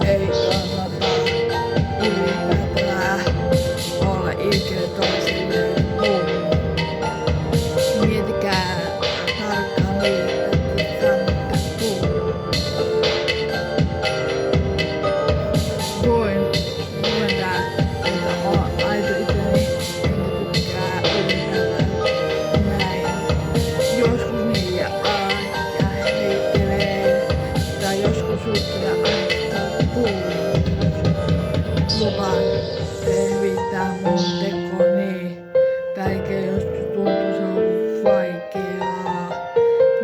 Ei kannata ylipäätään olla ilkeä toisilleen hullu. Miettikää tarkkaan niin, että sanotte hullu. Voin myöntää, että olen aito itseni, enkä tykkää ylipäätään näin. Joskus niitä ja heittelee, tai joskus juttuja aiheuttaa hullu. Lupaan selvittää mun tekoni, päikä joskus tuntuu se on vaikeaa.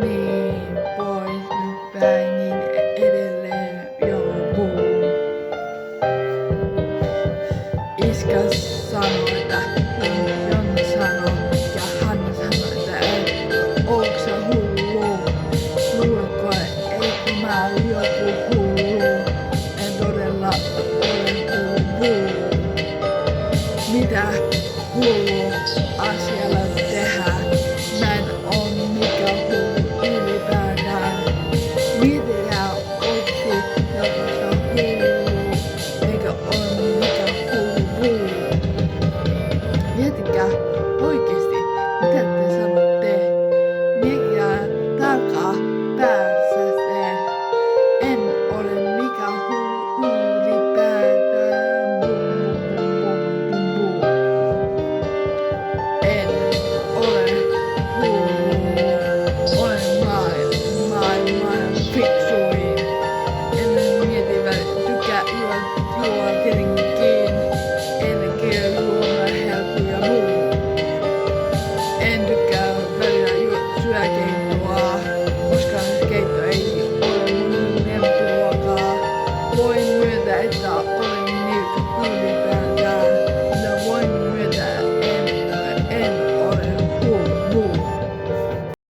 Niin pois nyt päin, niin edelleen joulun. Iskä sanoi, että Jonni sanoi ja Hanna sanoi, että ei, onks sä hullu? Luuletko, eikö mä joku